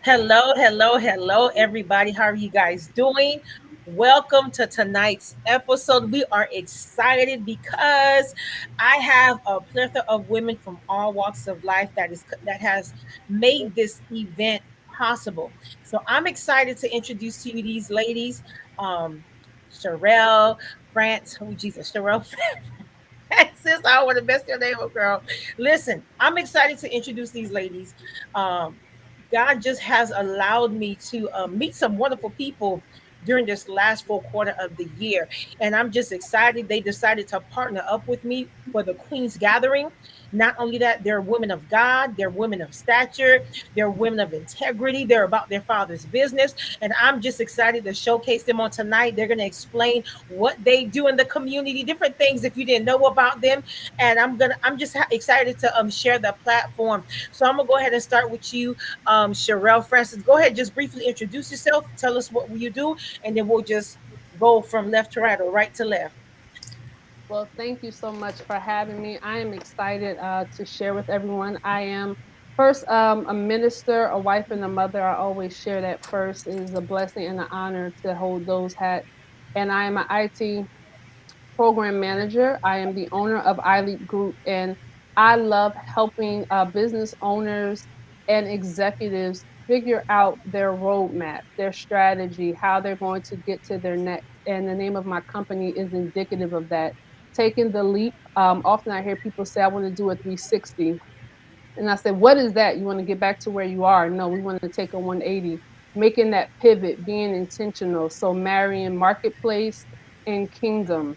Hello, everybody. How are you guys doing? Welcome to tonight's episode. We are excited because I have a plethora of women from all walks of life that has made this event possible. So I'm excited to introduce to you these ladies, um, Cherelle France. Oh Jesus, Cherelle Francis. I want to mess your name up, girl. Listen, I'm excited to introduce these ladies. Um, God just has allowed me to meet some wonderful people during this last full quarter of the year. And I'm just excited. They decided to partner up with me for the Queen's Gathering. Not only that, they're women of God, they're women of stature, they're women of integrity, they're about their father's business. And I'm just excited to showcase them on tonight. They're going to explain what they do in the community, different things if you didn't know about them. And I'm just excited to share the platform. So I'm gonna go ahead and start with you, Cherelle Francis. Go ahead, just briefly introduce yourself. Tell us what you do, and then we'll just go from left to right or right to left. Well, thank you so much for having me. I am excited to share with everyone. I am first a minister, a wife, and a mother. I always share that first. It is a blessing and an honor to hold those hats. And I am an IT program manager. I am the owner of iLeap Group, and I love helping business owners and executives figure out their roadmap, their strategy, how they're going to get to their next. And the name of my company is indicative of that. Taking the leap. Often I hear people say, I want to do a 360. And I said, what is that? You want to get back to where you are? No, we want to take a 180, making that pivot, being intentional. So marrying marketplace and kingdom.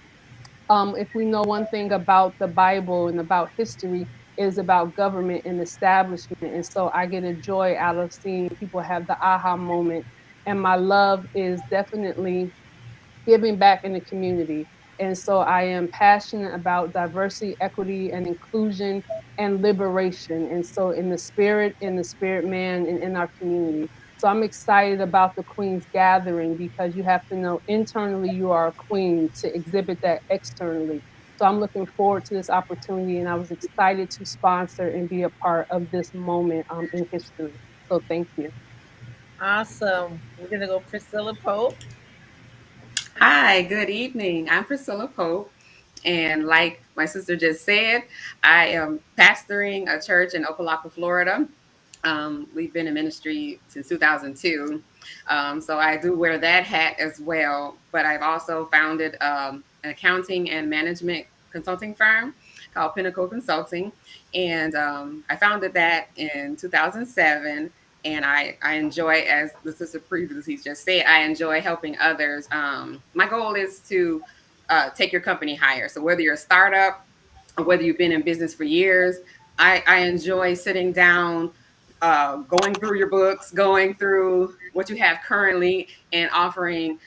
If we know one thing about the Bible and about history, is about government and establishment. And so I get a joy out of seeing people have the aha moment. And my love is definitely giving back in the community. And so I am passionate about diversity, equity, and inclusion and liberation. And so in the spirit man, and in our community. So I'm excited about the Queen's Gathering because you have to know internally you are a queen to exhibit that externally. So I'm looking forward to this opportunity, and I was excited to sponsor and be a part of this moment in history. So thank you. Awesome. We're gonna go Priscilla Pope. Hi, good evening. I'm Priscilla Pope. And like my sister just said, I am pastoring a church in Opelika, Florida. We've been in ministry since 2002. So I do wear that hat as well. But I've also founded an accounting and management consulting firm called Pinnacle Consulting. And I founded that in 2007, and I enjoy, as the sister previously just said, I enjoy helping others. My goal is to take your company higher. So whether you're a startup or whether you've been in business for years, I enjoy sitting down, going through your books, going through what you have currently, and offering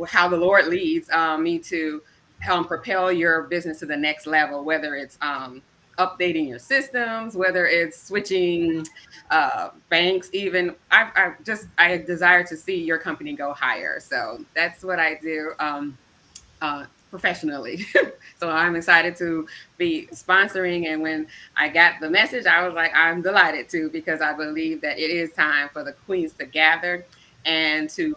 how the Lord leads me to help propel your business to the next level, whether it's updating your systems, whether it's switching banks, even I desire to see your company go higher. So that's what I do professionally. So I'm excited to be sponsoring. And when I got the message, I was like, I'm delighted to, because I believe that it is time for the queens to gather and to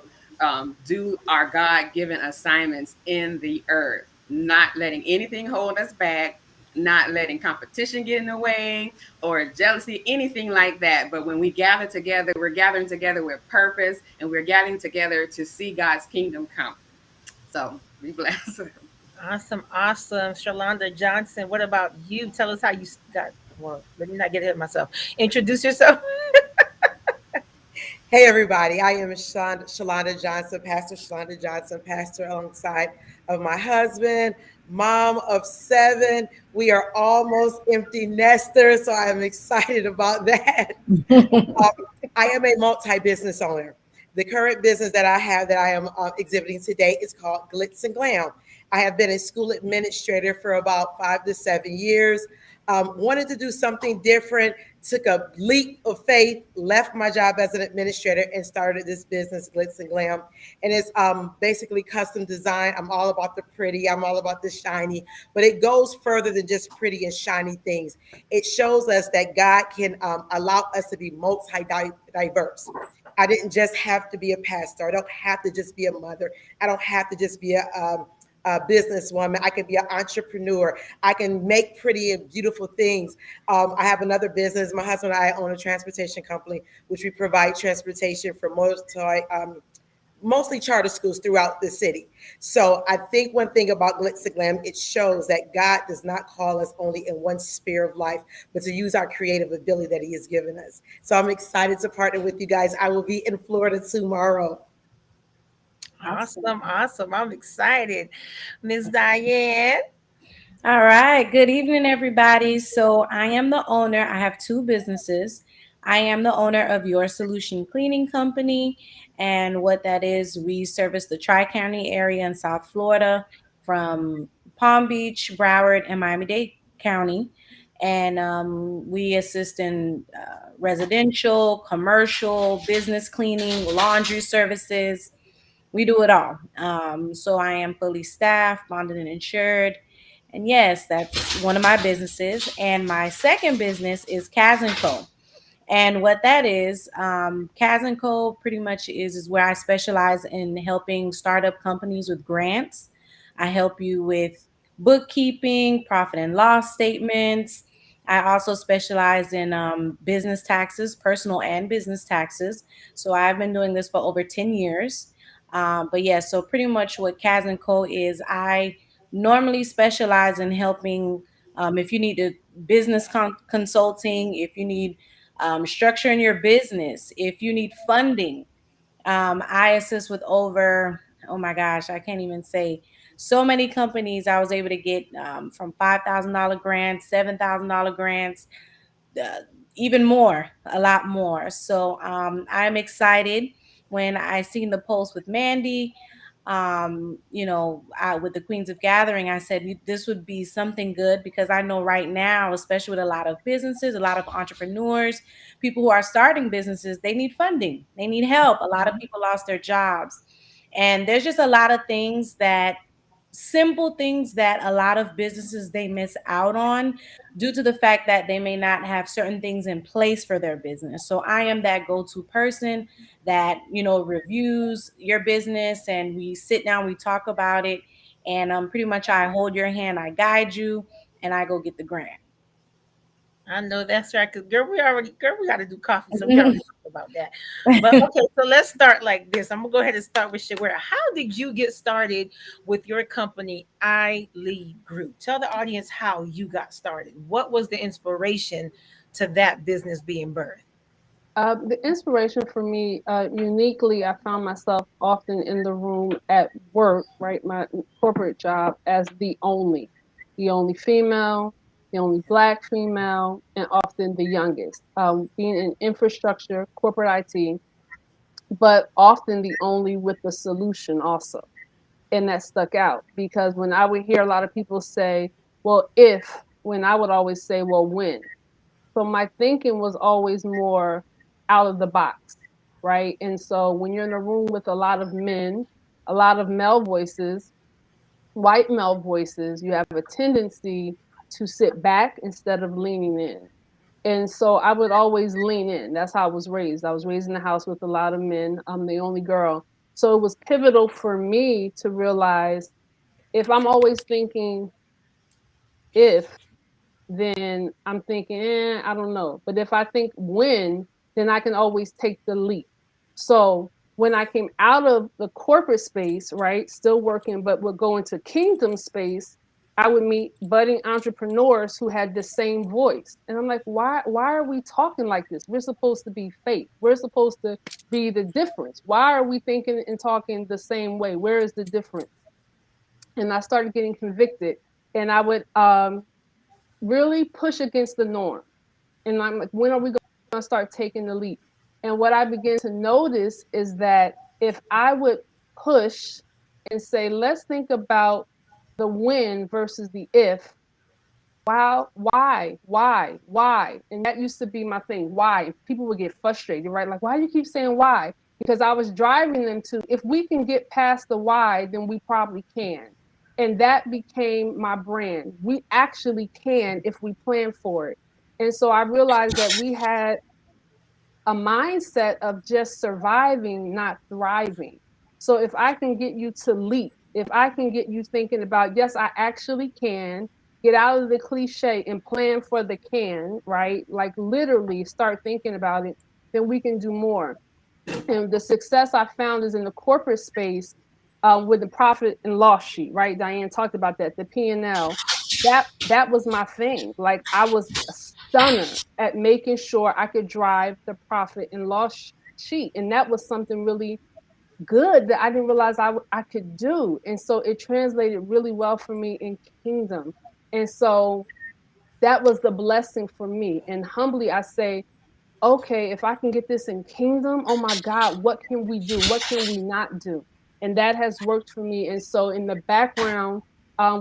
do our God given assignments in the earth, not letting anything hold us back, not letting competition get in the way or jealousy, anything like that. But when we gather together, we're gathering together with purpose, and we're gathering together to see God's kingdom come. So be blessed. Awesome. Shalonda Johnson. What about you? Tell us how you got. Well, let me not get ahead of myself. Introduce yourself. Hey everybody, I am Shalonda Johnson, Pastor Shalonda Johnson, pastor alongside of my husband, mom of 7. We are almost empty nesters, so I am excited about that. Um, I am a multi-business owner. The current business that I have that I am exhibiting today is called Glitz and Glam. I have been a school administrator for about 5 to 7 years. Wanted to do something different, took a leap of faith, left my job as an administrator, and started this business, Glitz and Glam. And it's basically custom design. I'm all about the pretty, I'm all about the shiny, but it goes further than just pretty and shiny things. It shows us that God can allow us to be multi diverse. I didn't just have to be a pastor. I don't have to just be a mother. I don't have to just be a businesswoman. I can be an entrepreneur. I can make pretty and beautiful things. I have another business. My husband and I own a transportation company, which we provide transportation for mostly charter schools throughout the city. So I think one thing about Glitz and Glam, it shows that God does not call us only in one sphere of life, but to use our creative ability that He has given us. So I'm excited to partner with you guys. I will be in Florida tomorrow. Awesome. Awesome, awesome. I'm excited. Miss Diane. All right. Good evening, everybody. So, I am the owner. I have two businesses. I am the owner of Your Solution Cleaning Company. And what that is, we service the Tri County area in South Florida from Palm Beach, Broward, and Miami-Dade County. And we assist in residential, commercial, business cleaning, laundry services. We do it all. So I am fully staffed, bonded, and insured. And yes, that's one of my businesses. And my second business is Kaz and Co. And what that is, Kaz and Co. pretty much is where I specialize in helping startup companies with grants. I help you with bookkeeping, profit and loss statements. I also specialize in business taxes, personal and business taxes. So I've been doing this for over 10 years. But yeah, so pretty much what Kaz and Co. is, I normally specialize in helping if you need a business consulting, if you need structuring your business, if you need funding. I assist with over, oh my gosh, I can't even say so many companies I was able to get from $5,000 grants, $7,000 grants, uh, even more, a lot more. So I'm excited when I seen the post with Mandy. With the Queens of Gathering, I said this would be something good because I know right now, especially with a lot of businesses, a lot of entrepreneurs, people who are starting businesses, they need funding, they need help. A lot of people lost their jobs, and there's just a lot of things that simple things that a lot of businesses they miss out on due to the fact that they may not have certain things in place for their business. So I am that go-to person that, reviews your business, and we sit down, we talk about it, and pretty much I hold your hand, I guide you, and I go get the grant. I know that's right. Cause girl, we got to do coffee, so we already talked about that. But okay, so let's start like this. I'm gonna go ahead and start with Shawara. How did you get started with your company, I Lead Group? Tell the audience how you got started. What was the inspiration to that business being birthed? The inspiration for me, uniquely, I found myself often in the room at work, right, my corporate job, as the only female, the only Black female, and often the youngest. Being in infrastructure, corporate IT, but often the only with the solution also. And that stuck out because when I would hear a lot of people say, well, if, when I would always say, well, when. So my thinking was always more out of the box, right? And so when you're in a room with a lot of men, a lot of male voices, white male voices, you have a tendency to sit back instead of leaning in. And so I would always lean in. That's how I was raised. I was raised in a house with a lot of men. I'm the only girl. So it was pivotal for me to realize if I'm always thinking if, then I'm thinking, I don't know. But if I think when, then I can always take the leap. So when I came out of the corporate space, right, still working, but would go into kingdom space, I would meet budding entrepreneurs who had the same voice. And I'm like, why are we talking like this? We're supposed to be faith. We're supposed to be the difference. Why are we thinking and talking the same way? Where is the difference? And I started getting convicted. And I would really push against the norm. And I'm like, when are we going to start taking the leap? And what I began to notice is that if I would push and say, let's think about the when versus the if, wow, why? And that used to be my thing. Why? People would get frustrated, right? Like, why do you keep saying why? Because I was driving them to, if we can get past the why, then we probably can. And that became my brand. We actually can if we plan for it. And so I realized that we had a mindset of just surviving, not thriving. So if I can get you to leap, if I can get you thinking about, yes, I actually can, get out of the cliche and plan for the can, right? Like literally start thinking about it, then we can do more. And the success I found is in the corporate space, with the profit and loss sheet, right? Diane talked about that, the P&L. That was my thing. Like I was a stunner at making sure I could drive the profit and loss sheet, and that was something really good that I didn't realize I could do. And so it translated really well for me in kingdom. And so that was the blessing for me. And humbly, I say, okay, if I can get this in kingdom, oh my God, what can we do? What can we not do? And that has worked for me. And so in the background,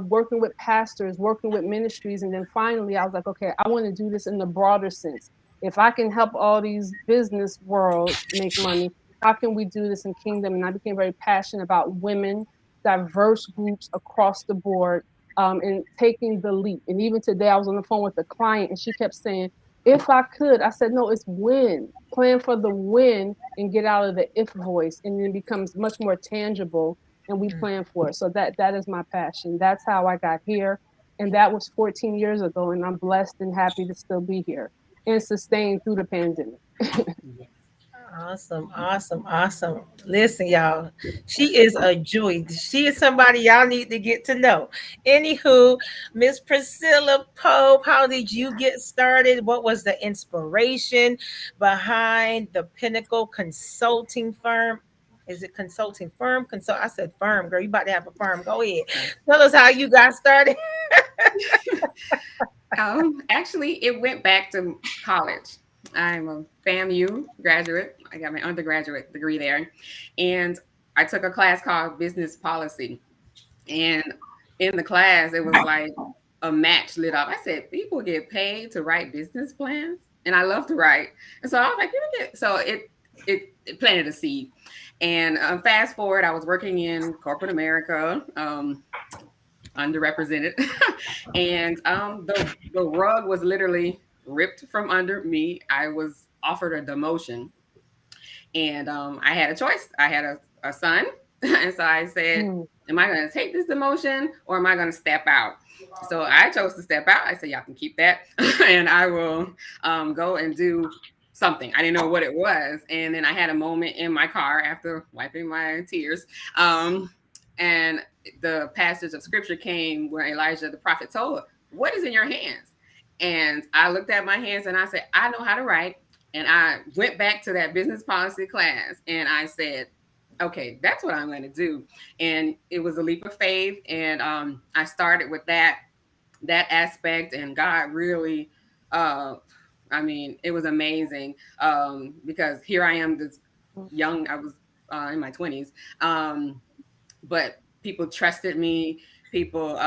working with pastors, working with ministries, and then finally I was like, okay, I want to do this in the broader sense. If I can help all these business worlds make money, how can we do this in kingdom? And I became very passionate about women, diverse groups across the board, and taking the leap. And even today I was on the phone with a client and she kept saying, if I could, I said, no, it's when. Plan for the when and get out of the if voice, and then it becomes much more tangible, and we plan for it. So that is my passion. That's how I got here. And that was 14 years ago. And I'm blessed and happy to still be here and sustained through the pandemic. Awesome, awesome, awesome. Listen, y'all, she is a joy. She is somebody y'all need to get to know. Anywho, Miss Priscilla Pope, how did you get started? What was the inspiration behind the Pinnacle Consulting firm? Is it consulting firm? I said firm, girl. You about to have a firm. Go ahead. Tell us how you got started. Actually, it went back to college. I'm a FAMU graduate. I got my undergraduate degree there. And I took a class called Business Policy. And in the class, it was like a match lit up. I said, people get paid to write business plans. And I love to write. And so I was like, so it planted a seed. And fast forward, I was working in corporate America. Underrepresented, and the rug was literally ripped from under me. I was offered a demotion, and I had a choice. I had a son, and so I said, Mm. "Am I going to take this demotion, or am I going to step out?" So I chose to step out. I said, "Y'all can keep that, and I will go and do." Something I didn't know what it was, and then I had a moment in my car after wiping my tears, and the passage of scripture came where Elijah the prophet told her, "What is in your hands?" And I looked at my hands and I said, "I know how to write." And I went back to that business policy class and I said, "Okay, that's what I'm going to do." And it was a leap of faith. And I started with that aspect, and God really, I mean, it was amazing, because here I am, this young. I was in my 20s. But people trusted me. People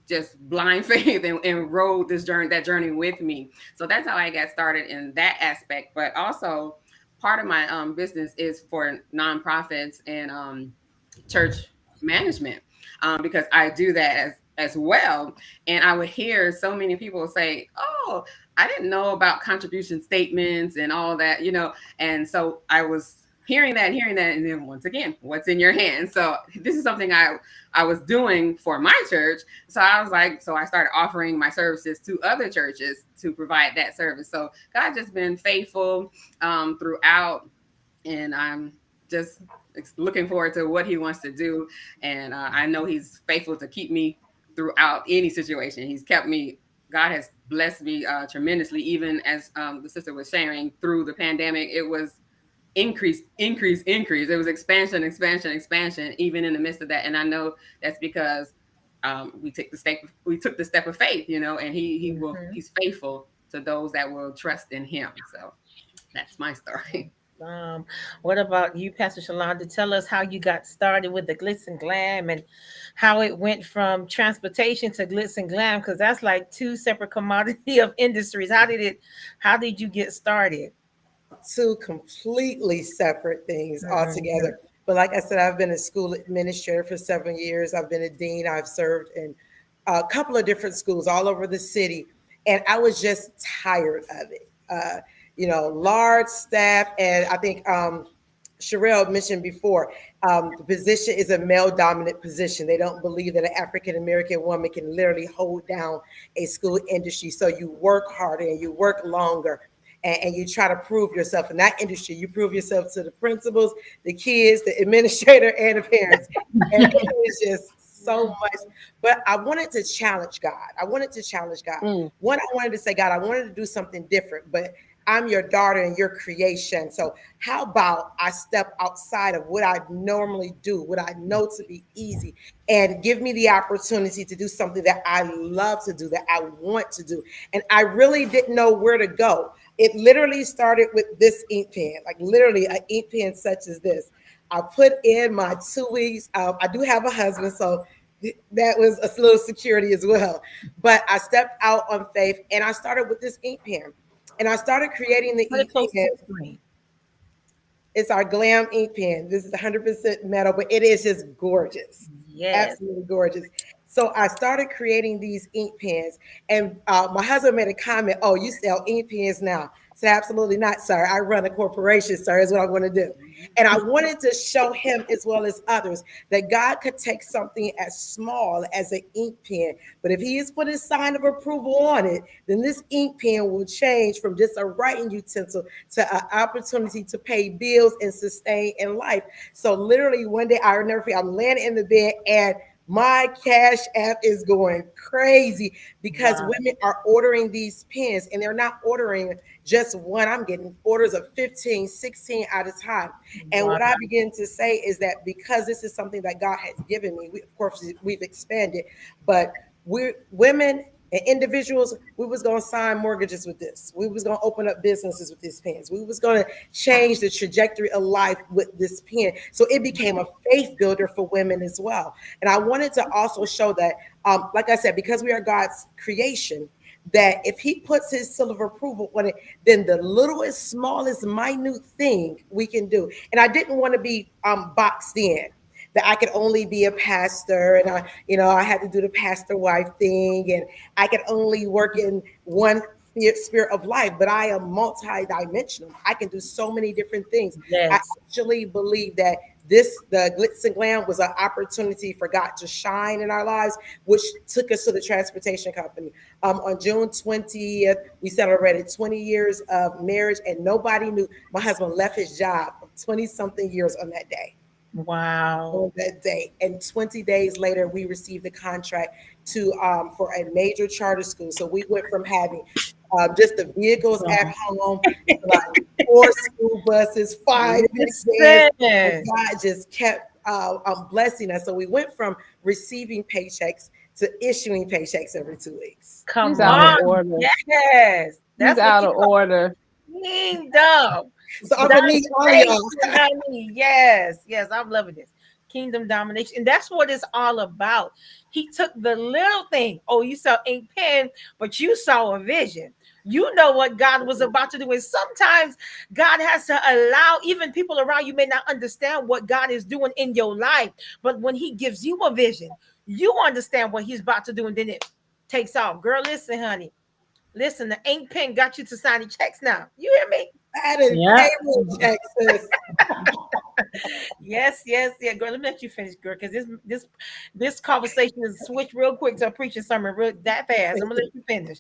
just blind faith and rode that journey with me. So that's how I got started in that aspect. But also, part of my business is for nonprofits and church management, because I do that as well. And I would hear so many people say, "Oh, I didn't know about contribution statements and all that," And so I was hearing that, and then once again, what's in your hands? So this is something I was doing for my church. So I was like, so I started offering my services to other churches to provide that service. So God just been faithful throughout, and I'm just looking forward to what He wants to do. And I know He's faithful to keep me throughout any situation. He's kept me. God has blessed me tremendously, even as the sister was sharing through the pandemic. It was increase, increase, increase. It was expansion, expansion, expansion, even in the midst of that. And I know that's because we took the step of faith, and he's faithful to those that will trust in Him. So that's my story. Um, what about you, Pastor Shalonda? Tell us how you got started with the glitz and glam and how it went from transportation to glitz and glam, because that's like two separate commodity of industries. How did you get started? Two completely separate things Mhm. altogether. But like I said, I've been a school administrator for 7 years. I've been a dean. I've served in a couple of different schools all over the city. And I was just tired of it. large staff. And I think Cherelle mentioned before, the position is a male dominant position. They don't believe that an African American woman can literally hold down a school industry. So you work harder and you work longer, and you try to prove yourself in that industry. You prove yourself to the principals, the kids, the administrator, and the parents. And it is just so much. But I wanted to challenge God. I wanted to challenge God. Mm. One, I wanted to say, God, I wanted to do something different, but I'm your daughter and your creation. So how about I step outside of what I normally do, what I know to be easy, and give me the opportunity to do something that I love to do, that I want to do. And I really didn't know where to go. It literally started with this ink pen, like literally an ink pen such as this. I put in my 2 weeks. I do have a husband, so that was a little security as well. But I stepped out on faith and I started with this ink pen. And I started creating the Put it ink close to pen. the screen. It's our Glam ink pen. This is 100% metal, but it is just gorgeous. Yes. Absolutely gorgeous. So I started creating these ink pens, and my husband made a comment, "Oh, you sell ink pens now?" I said, "Absolutely not, sir. I run a corporation, sir, is what I want to do." And I wanted to show him, as well as others, that God could take something as small as an ink pen, but if he has put his sign of approval on it, then this ink pen will change from just a writing utensil to an opportunity to pay bills and sustain in life. So literally one day, I never forget, I'm laying in the bed and my cash app is going crazy because Wow. women are ordering these pens, and they're not ordering just one. I'm getting orders of 15, 16 at a time. And Wow. what I begin to say is that because this is something that God has given me, of course, we've expanded, but we're women and individuals, we was going to sign mortgages with this. We was going to open up businesses with this pen. We was going to change the trajectory of life with this pen. So it became a faith builder for women as well. And I wanted to also show that, like I said, because we are God's creation, that if he puts his seal of approval on it, then the littlest, smallest, minute thing we can do. And I didn't want to be boxed in, that I could only be a pastor, and I had to do the pastor wife thing, and I could only work in one spirit of life, but I am multi-dimensional. I can do so many different things. I Yes. actually believe that the glitz and glam was an opportunity for God to shine in our lives, which took us to the transportation company. On June 20th, we celebrated 20 years of marriage, and nobody knew. My husband left his job of 20 something years on that day, Wow. on that day. And 20 days later, we received the contract to for a major charter school. So we went from having just the vehicles at Wow. home to like 4 school buses, 5 big vans, and Listen. God just kept blessing us. So we went from receiving paychecks to issuing paychecks every 2 weeks. He's Come out of on. order. Yes. He's That's what out you of call order. kingdom. So I'm gonna need all of y'all. Domination, honey. Yes. Yes. I'm loving this. Kingdom domination. And that's what it's all about. He took the little thing. Oh, you saw ink pen, but you saw a vision. You know what God was about to do. And sometimes God has to allow even people around you may not understand what God is doing in your life. But when He gives you a vision, you understand what He's about to do. And then it takes off. Girl, listen, honey. Listen, the ink pen got you to signing checks now. You hear me? I had a Yeah. payroll check, sis. Yes, yes, yeah, girl. Let me let you finish, girl, because this conversation is switched real quick to a preaching sermon real that fast. I'm gonna let you finish.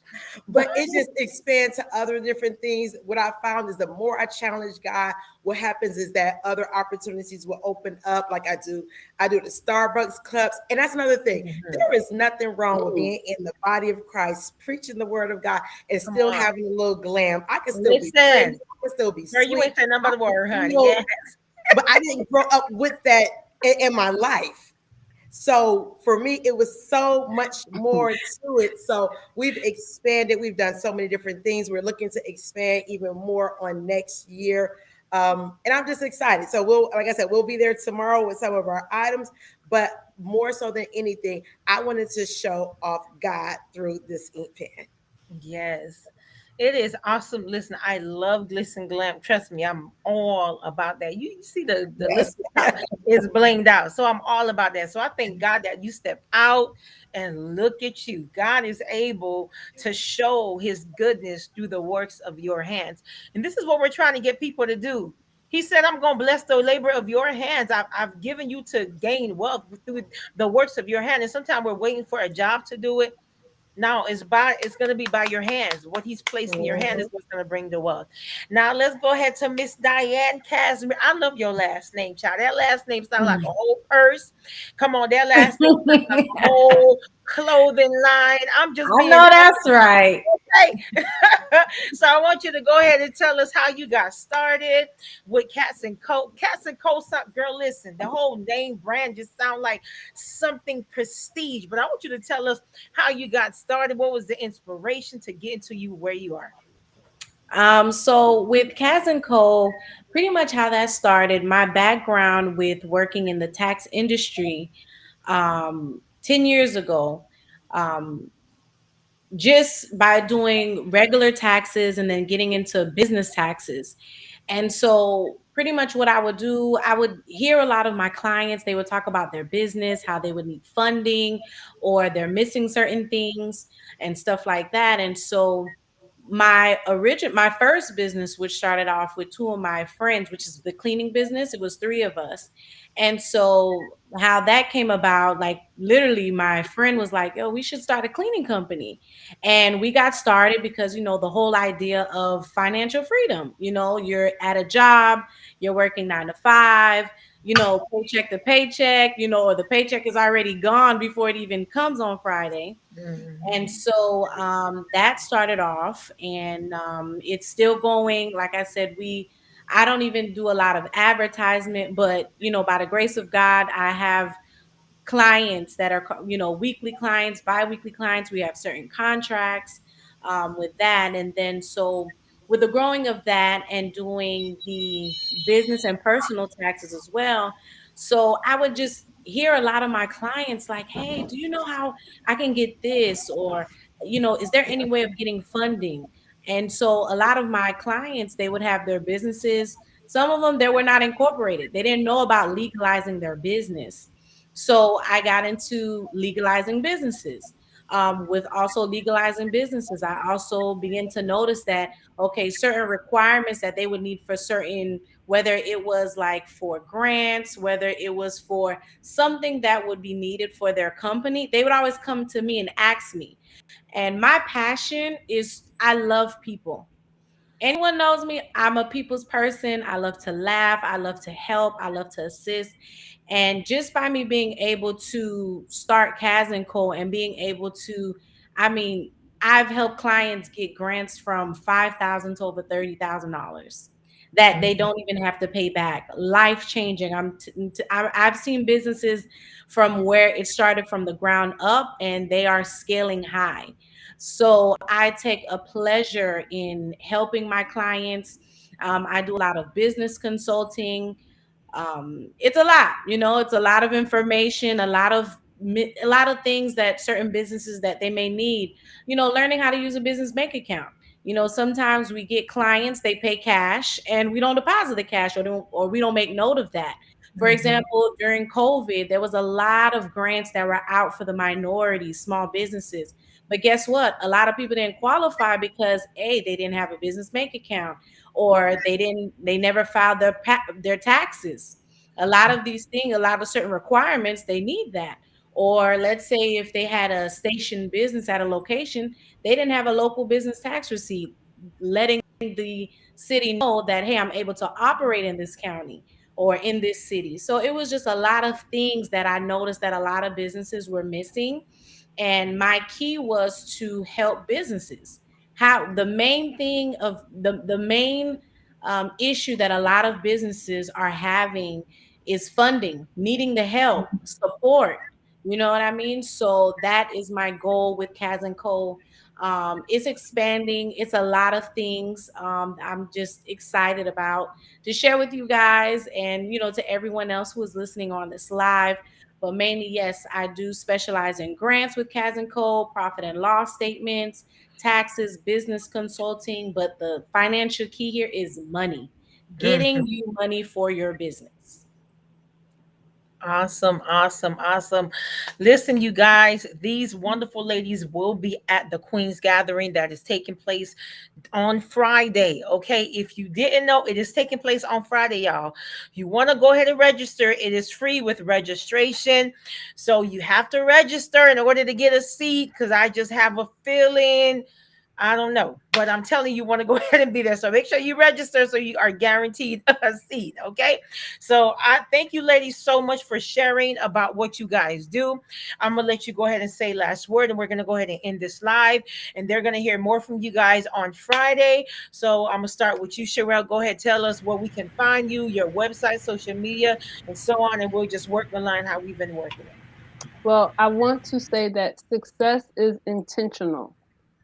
But it just expands to other different things. What I found is the more I challenge God, what happens is that other opportunities will open up. Like I do the Starbucks clubs, and that's another thing. Mhm. There is nothing wrong with Mm. being in the body of Christ, preaching the word of God, and Come still on, having a little glam. I can still be pretty. listen, I can still be girl. You sweet. ain't saying nothing I but the can word, honey. feel, Yeah. but I didn't grow up with that in my life. So for me, it was so much more to it. So we've expanded. We've done so many different things. We're looking to expand even more on next year. And I'm just excited. So like I said, we'll be there tomorrow with some of our items, but more so than anything, I wanted to show off God through this ink pen. Yes. It is awesome. Listen, I love glitz and glam. Trust me, I'm all about that. You see the list Yes. at the top is blinged out. So I'm all about that. So I thank God that you stepped out and look at you. God is able to show his goodness through the works of your hands. And this is what we're trying to get people to do. He said, I'm going to bless the labor of your hands. I've given you to gain wealth through the works of your hand. And sometimes we're waiting for a job to do it. Now it's gonna be by your hands. What he's placed in your hand is Mhm. what's gonna bring the wealth. Now let's go ahead to Miss Diane Casimir. I love your last name, child. That last name sounds like a whole purse. Come on, that last name sounds like a I whole clothing line. I'm just being know that's right. okay. So I want you to go ahead and tell us how you got started with Cats and Co. Cats and Co. Girl, listen, the whole name brand just sound like something prestige. But I want you to tell us how you got started. What was the inspiration to get into you where you are? So with Kaz and Co, pretty much how that started, my background with working in the tax industry 10 years ago, um, just by doing regular taxes and then getting into business taxes. And so, pretty much what I would do, I would hear a lot of my clients, they would talk about their business, how they would need funding or they're missing certain things and stuff like that. And so, my first business, which started off with two of my friends, which is the cleaning business, it was three of us. And so how that came about, like literally my friend was like, yo, we should start a cleaning company. And we got started because, the whole idea of financial freedom, you're at a job, you're working 9 to 5, paycheck to paycheck, or the paycheck is already gone before it even comes on Friday. And Mhm. so that started off, and it's still going. Like I said, I don't even do a lot of advertisement, but by the grace of God, I have clients that are weekly clients, bi-weekly clients. We have certain contracts with that. And then so with the growing of that and doing the business and personal taxes as well, so I would just hear a lot of my clients like, hey, do you know how I can get this? Or is there any way of getting funding? And so a lot of my clients, they would have their businesses. Some of them, they were not incorporated, they didn't know about legalizing their business. So I got into legalizing businesses. With also legalizing businesses, I also began to notice that, okay, certain requirements that they would need for certain, whether it was like for grants, whether it was for something that would be needed for their company, they would always come to me and ask me. And my passion is I love people. Anyone knows me, I'm a people's person. I love to laugh, I love to help, I love to assist. And just by me being able to start Kaz and Co and being able to, I mean, I've helped clients get grants from 5,000 to over $30,000 that they don't even have to pay back. Life changing. I've seen businesses from where it started from the ground up and they are scaling high. So I take a pleasure in helping my clients. I do a lot of business consulting. It's a lot, it's a lot of information, a lot of things that certain businesses that they may need, learning how to use a business bank account. Sometimes we get clients, they pay cash and we don't deposit the cash, or we don't make note of that. For Mhm. example, during COVID, there was a lot of grants that were out for the minorities, small businesses. But guess what? A lot of people didn't qualify because A, they didn't have a business bank account, or they never filed their taxes. A lot of these things, a lot of certain requirements, they need that. Or let's say if they had a station business at a location, they didn't have a local business tax receipt letting the city know that, hey, I'm able to operate in this county or in this city. So it was just a lot of things that I noticed that a lot of businesses were missing. And my key was to help businesses. How the main thing of the main issue that a lot of businesses are having is funding, needing the help, support. You know what I mean? So that is my goal with Kaz and Co. It's expanding. It's a lot of things. I'm just excited about to share with you guys and to everyone else who is listening on this live. But mainly, yes, I do specialize in grants with Cas and Co, profit and loss statements, taxes, business consulting. But the financial key here is money, getting you money for your business. Awesome, awesome, awesome. Listen, you guys, these wonderful ladies will be at the Queen's Gathering that is taking place on Friday. Okay. If you didn't know, it is taking place on Friday, y'all. You want to go ahead and register. It is free with registration. So you have to register in order to get a seat because I just have a feeling. I don't know, but I'm telling you, you want to go ahead and be there. So make sure you register so you are guaranteed a seat. Okay. So I thank you, ladies, so much for sharing about what you guys do. I'm gonna let you go ahead and say last word, and we're gonna go ahead and end this live. And they're gonna hear more from you guys on Friday. So I'm gonna start with you, Cherelle. Go ahead, tell us where we can find you, your website, social media, and so on. And we'll just work the line how we've been working it. Well, I want to say that success is intentional.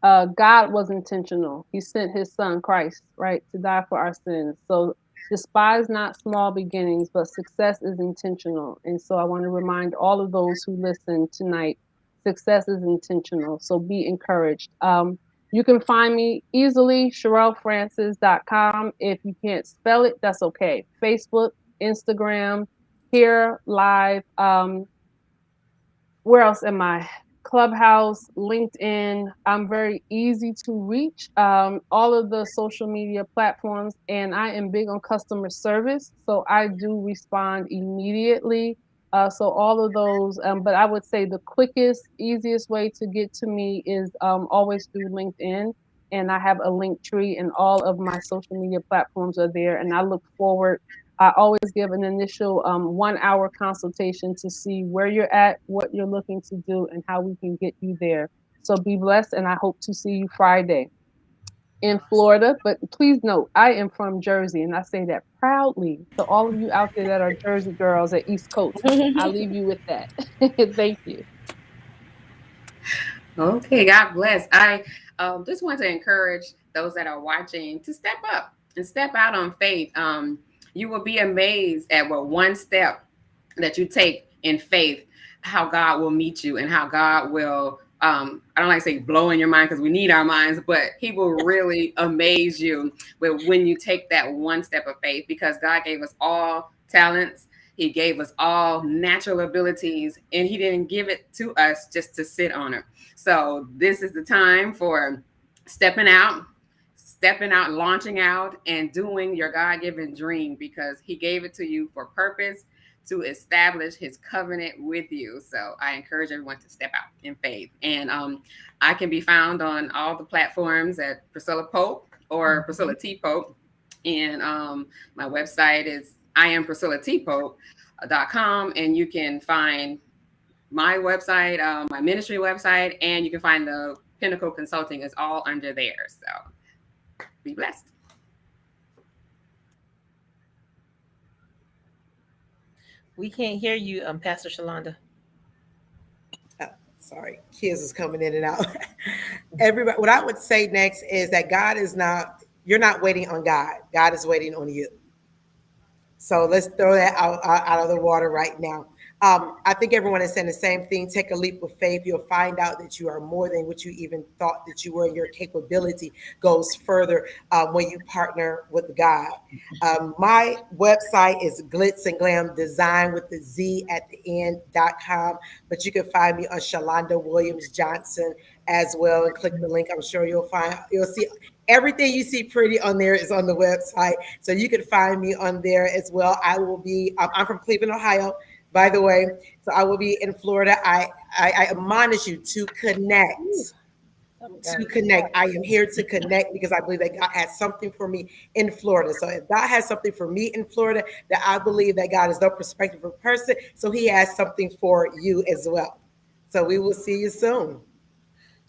God was intentional. He sent his son Christ, right, to die for our sins. So despise not small beginnings, but success is intentional. And so I want to remind all of those who listen tonight, success is intentional. So be encouraged. You can find me easily, CherelleFrancis.com. If you can't spell it, that's okay. Facebook, Instagram, here, live. Where else am I? Clubhouse, LinkedIn. I'm very easy to reach. All of the social media platforms, and I am big on customer service, so I do respond immediately. So all of those, but I would say the quickest, easiest way to get to me is always through LinkedIn, and I have a link tree, and all of my social media platforms are there. And I look forward. I always give an initial 1 hour consultation to see where you're at, what you're looking to do, and how we can get you there. So be blessed, and I hope to see you Friday in Florida. But please note, I am from Jersey, and I say that proudly to all of you out there that are Jersey girls at East Coast. I leave you with that. Thank you. Okay, God bless. I just want to encourage those that are watching to step up and step out on faith. You will be amazed at what one step that you take in faith, how God will meet you and how God will. I don't like to say blow in your mind because we need our minds, but He will really amaze you with when you take that one step of faith because God gave us all talents. He gave us all natural abilities, and He didn't give it to us just to sit on it. So this is the time for stepping out, launching out, and doing your God given dream because He gave it to you for purpose to establish His covenant with you. So I encourage everyone to step out in faith. And I can be found on all the platforms at Priscilla Pope or Priscilla T. Pope. And my website is IamPriscillaTPope.com. And you can find my website, my ministry website, and you can find the Pinnacle Consulting is all under there. So be blessed. We can't hear you, Pastor Shalonda. Oh, sorry, kids is coming in and out. Everybody, what I would say next is that God is not. You're not waiting on God. God is waiting on you. So let's throw that out of the water right now. I think everyone is saying the same thing. Take a leap of faith. You'll find out that you are more than what you even thought that you were. Your capability goes further when you partner with God. My website is Glitz and Glam Design with the Z at the end.com. But you can find me on Shalonda Williams Johnson as well and click the link. I'm sure you'll see everything you see pretty on there is on the website. So you can find me on there as well. I'm from Cleveland, Ohio, by the way. So I will be in Florida. I admonish you to connect. To connect. I am here to connect because I believe that God has something for me in Florida. So if God has something for me in Florida, that I believe that God is no perspective of person. So He has something for you as well. So we will see you soon.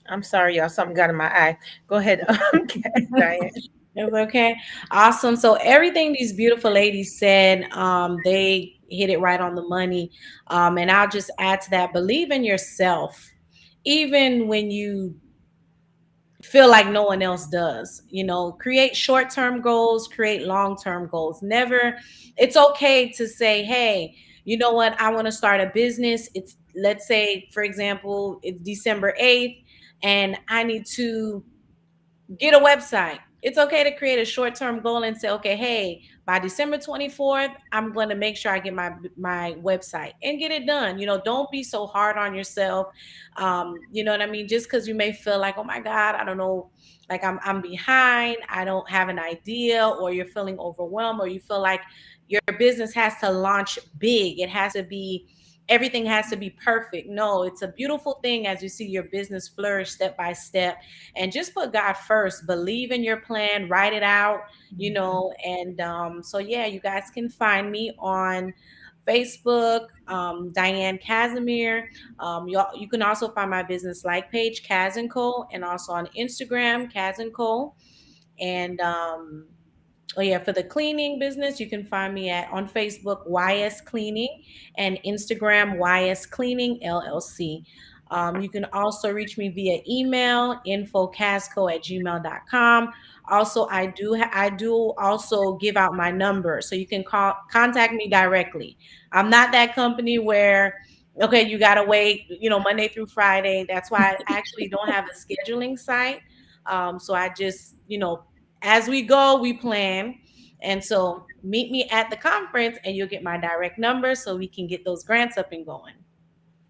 I'm sorry, y'all. Something got in my eye. Go ahead, Diane. It's okay. Awesome. So everything these beautiful ladies said, they hit it right on the money. And I'll just add to that, believe in yourself, even when you feel like no one else does. Create short-term goals, create long-term goals. Never, it's okay to say, hey, you know what, I want to start a business. It's, let's say, for example, it's December 8th, and I need to get a website. It's okay to create a short-term goal and say, okay, hey, by December 24th, I'm going to make sure I get my website and get it done. Don't be so hard on yourself. You know what I mean? Just because you may feel like, oh my God, I don't know, like I'm behind, I don't have an idea, or you're feeling overwhelmed, or you feel like your business has to launch big. It has to be, everything has to be perfect. No, it's a beautiful thing as you see your business flourish step by step, and just put God first. Believe in your plan, write it out, and so yeah, you guys can find me on Facebook, Diane Casimir. You can also find my business like page, Kaz and Co, and also on Instagram, Kaz and Co. And oh yeah, for the cleaning business, you can find me at on Facebook YS Cleaning and Instagram YS Cleaning LLC. You can also reach me via email infocasco@gmail.com. Also, I do also give out my number, so you can contact me directly. I'm not that company where, okay, you gotta wait, Monday through Friday. That's why I actually don't have a scheduling site. So I just, as we go, we plan. And so meet me at the conference and you'll get my direct number so we can get those grants up and going.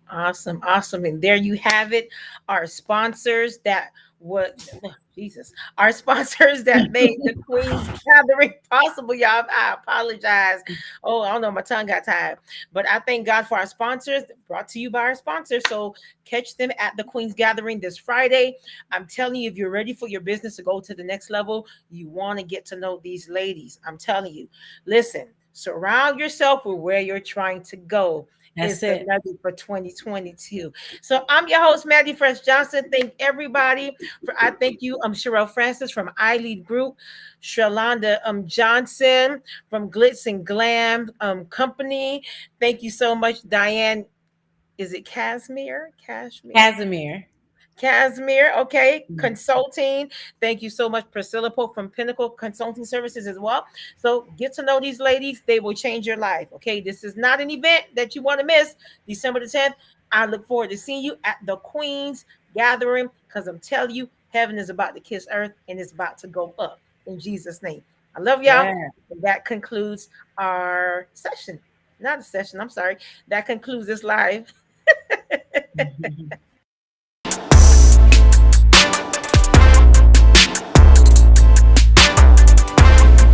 Awesome, awesome. And there you have it. Our sponsors that what Jesus, our sponsors that made the Queen's Gathering possible. Y'all, I apologize. Oh, I don't know, my tongue got tied. But I thank God for our sponsors, brought to you by our sponsors. So catch them at the Queen's Gathering this Friday. I'm telling you, if you're ready for your business to go to the next level, you want to get to know these ladies. I'm telling you, listen, surround yourself with where you're trying to go is That's the it. nugget for 2022. So I'm your host, Mandy Fresh Johnson. Thank everybody for I thank you. I'm Cherelle Francis from I Lead Group, Shalonda Johnson from Glitz and Glam Company. Thank you so much, Diane. Is it Casimir? Cashmere? Casimir. Casimir, okay, consulting. Thank you so much, Priscilla Pope from Pinnacle Consulting Services as well. So get to know these ladies; they will change your life. Okay, this is not an event that you want to miss. December the 10th. I look forward to seeing you at the Queen's Gathering because I'm telling you, heaven is about to kiss earth and it's about to go up in Jesus' name. I love y'all. Yeah. And that concludes our session. Not a session. I'm sorry. That concludes this live.